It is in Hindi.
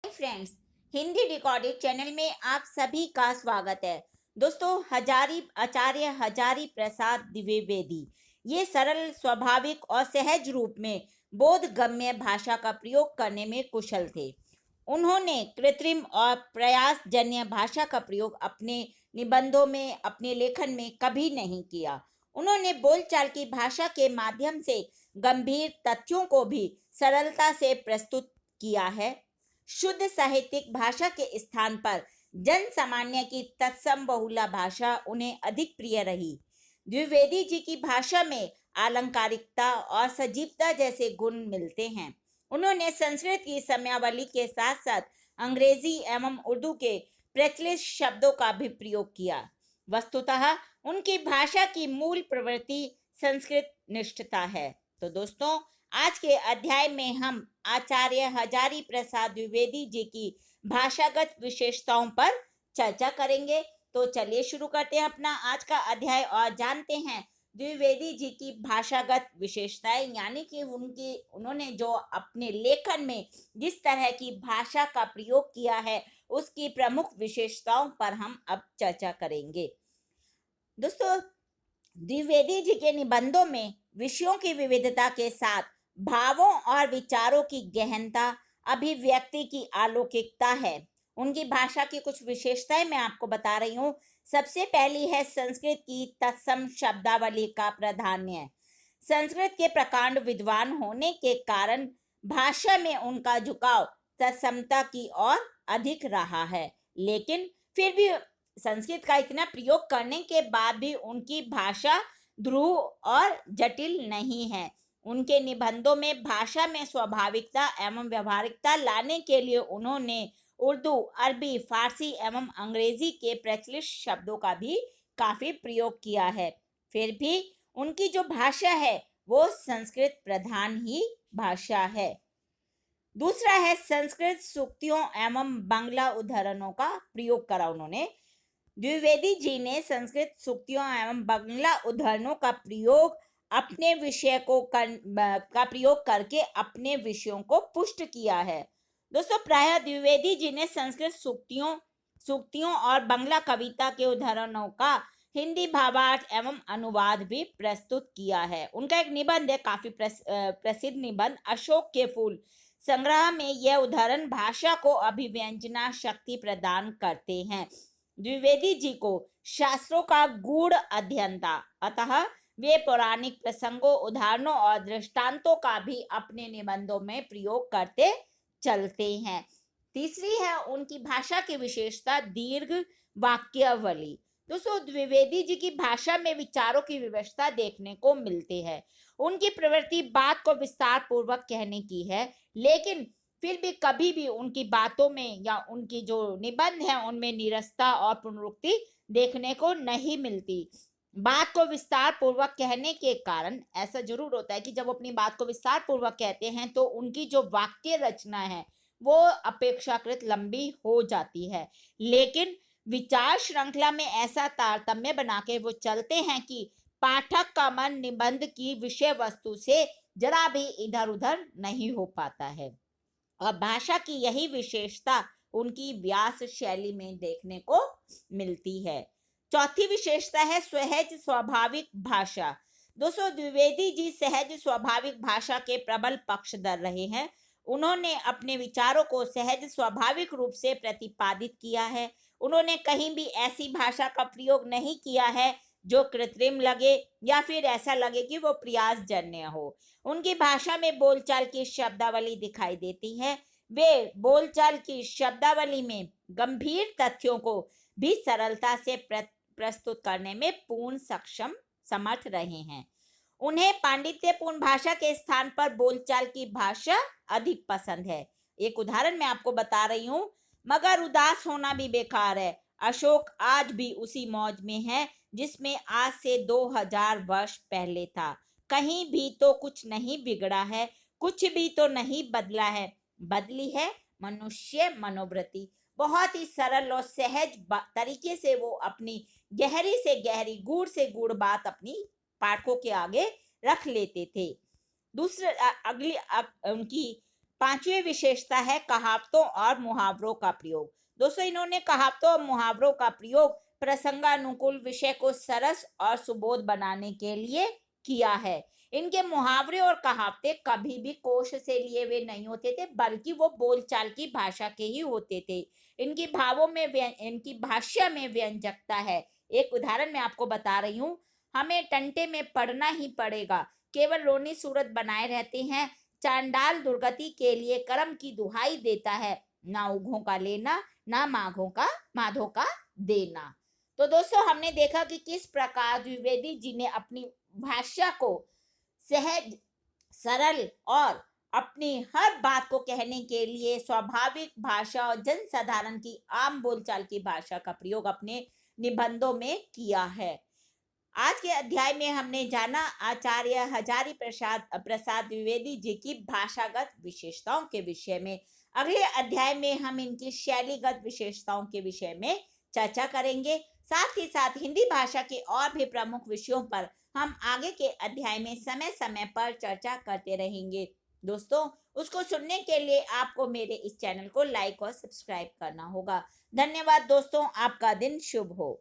फ्रेंड्स, हिंदी रिकॉर्डेड चैनल में आप सभी का स्वागत है। दोस्तों, आचार्य हजारी प्रसाद द्विवेदी ये सरल, स्वाभाविक और सहज रूप में बोधगम्य भाषा का प्रयोग करने में कुशल थे। उन्होंने कृत्रिम और प्रयासजन्य भाषा का प्रयोग अपने निबंधों में, अपने लेखन में कभी नहीं किया। उन्होंने बोलचाल की भाषा के माध्यम से गंभीर तथ्यों को भी सरलता से प्रस्तुत किया है। शुद्ध साहित्यिक भाषा के स्थान पर जन सामान्य की तत्सम बहुला भाषा उन्हें अधिक प्रिय रही। द्विवेदी जी की भाषा में आलंकारिकता और सजीवता जैसे गुण मिलते हैं। उन्होंने संस्कृत की समयावली के साथ साथ अंग्रेजी एवं उर्दू के प्रचलित शब्दों का भी प्रयोग किया। वस्तुतः उनकी भाषा की मूल प्रवृत्ति संस्कृत निष्ठता है। तो दोस्तों, आज के अध्याय में हम आचार्य हजारी प्रसाद द्विवेदी जी की भाषागत विशेषताओं पर चर्चा करेंगे। तो चलिए शुरू करते हैं अपना आज का अध्याय और जानते हैं द्विवेदी जी की भाषागत विशेषताएं, यानी कि उन्होंने जो अपने लेखन में जिस तरह की भाषा का प्रयोग किया है उसकी प्रमुख विशेषताओं पर हम अब चर्चा करेंगे। दोस्तों, द्विवेदी जी के निबंधों में विषयों की विविधता के साथ भावों और विचारों की गहनता, अभिव्यक्ति की अलौकिकता है। उनकी भाषा की कुछ विशेषताएं मैं आपको बता रही हूँ। सबसे पहली है संस्कृत की तत्सम शब्दावली का प्राधान्य। संस्कृत के प्रकांड विद्वान होने के कारण भाषा में उनका झुकाव तत्समता की ओर अधिक रहा है, लेकिन फिर भी संस्कृत का इतना प्रयोग करने के बाद भी उनकी भाषा ध्रुव और जटिल नहीं है। उनके निबंधों में भाषा में स्वाभाविकता एवं व्यवहारिकता लाने के लिए उन्होंने उर्दू, अरबी, फारसी एवं अंग्रेजी के प्रचलित शब्दों का भी काफी प्रयोग किया है। फिर भी उनकी जो भाषा है वो संस्कृत प्रधान ही भाषा है। दूसरा है संस्कृत सूक्तियों एवं बांग्ला उदाहरणों का प्रयोग करा उन्होंने। द्विवेदी जी ने संस्कृत सूक्तियों एवं बांग्ला उदाहरणों का प्रयोग करके अपने विषयों को पुष्ट किया है। दोस्तों, प्रायः द्विवेदी जी ने संस्कृत सूक्तियों और बांग्ला कविता के उदाहरणों का हिंदी भावार्थ एवं अनुवाद भी प्रस्तुत किया है। उनका एक निबंध है, काफी प्रसिद्ध निबंध, अशोक के फूल संग्रह में यह उदाहरण भाषा को अभिव्यंजना शक्ति प्रदान करते हैं। द्विवेदी जी को शास्त्रों का गूढ़ अध्ययन था, अतः वे पौराणिक प्रसंगों, उदाहरणों और दृष्टांतों का भी अपने निबंधों में प्रयोग करते चलते हैं। तीसरी है उनकी भाषा की विशेषता दीर्घ वाक्यावली। दोस्तों, द्विवेदी जी की भाषा में विचारों की विविधता देखने को मिलती है। उनकी प्रवृत्ति बात को विस्तार पूर्वक कहने की है, लेकिन फिर भी कभी भी उनकी बातों में या उनकी जो निबंध है उनमें नीरसता और पुनरुक्ति देखने को नहीं मिलती। बात को विस्तार पूर्वक कहने के कारण ऐसा जरूर होता है कि जब अपनी बात को विस्तार पूर्वक कहते हैं तो उनकी जो वाक्य रचना है वो अपेक्षाकृत लंबी हो जाती है, लेकिन विचार श्रृंखला में ऐसा तारतम्य बना के वो चलते हैं कि पाठक का मन निबंध की विषय वस्तु से जरा भी इधर उधर नहीं हो पाता है। और भाषा की यही विशेषता उनकी व्यास शैली में देखने को मिलती है। चौथी विशेषता है सहज स्वाभाविक भाषा। दोस्तों, द्विवेदी जी सहज स्वाभाविक भाषा के प्रबल पक्षधर रहे हैं। उन्होंने अपने विचारों को सहज स्वाभाविक रूप से प्रतिपादित किया है। उन्होंने कहीं भी ऐसी भाषा का प्रयोग नहीं किया है जो कृत्रिम लगे या फिर ऐसा लगे कि वो प्रयासजन्य हो। उनकी भाषा में बोलचाल की शब्दावली दिखाई देती है। वे बोलचाल की शब्दावली में गंभीर तथ्यों को भी सरलता से प्रस्तुत करने में पूर्ण समर्थ रहे हैं। उन्हें पांडित्यपूर्ण भाषा के स्थान पर बोलचाल की भाषा अधिक पसंद है। एक उदाहरण मैं आपको बता रही हूं, मगर उदास होना भी बेकार है। अशोक आज भी उसी मौज में है जिसमें आज से 2000 वर्ष पहले था। कहीं भी तो कुछ नहीं बिगड़ा है, कुछ भी तो नहीं बदला है, बदली है मनुष्य मनोवृत्ति। बहुत ही सरल और सहज तरीके से वो अपनी गहरी से गहरी, गूढ़ से गूढ़ बात अपनी पाठकों के आगे रख लेते थे। दूसरे उनकी पांचवी विशेषता है कहावतों और मुहावरों का प्रयोग। दोस्तों, इन्होंने कहावतों और मुहावरों का प्रयोग प्रसंगानुकूल विषय को सरस और सुबोध बनाने के लिए किया है। इनके मुहावरे और कहावते कभी भी कोश से लिए हुए नहीं होते थे, बल्कि वो बोलचाल की भाषा के ही होते थे। इनकी इनकी भाषा में व्यंजकता है। एक उदाहरण मैं आपको बता रही हूँ। हमें टंटे में पड़ना ही पड़ेगा, केवल रोनी सूरत बनाए रहते हैं। चांडाल दुर्गति के लिए कर्म की दुहाई देता है, ना उघों का लेना, ना माधों का देना। तो दोस्तों, हमने देखा कि किस प्रकार द्विवेदी जी ने अपनी भाषा को सहज, सरल और अपनी हर बात को कहने के लिए स्वाभाविक भाषा और जनसाधारण की आम बोलचाल की भाषा का प्रयोग अपने निबंधों में किया है। आज के अध्याय में हमने जाना आचार्य हजारी प्रसाद द्विवेदी जी की भाषागत विशेषताओं के विषय में। अगले अध्याय में हम इनकी शैलीगत विशेषताओं के विषय में चर्चा करेंगे। साथ ही साथ हिंदी भाषा के और भी प्रमुख विषयों पर हम आगे के अध्याय में समय समय पर चर्चा करते रहेंगे। दोस्तों, उसको सुनने के लिए आपको मेरे इस चैनल को लाइक और सब्सक्राइब करना होगा। धन्यवाद दोस्तों, आपका दिन शुभ हो।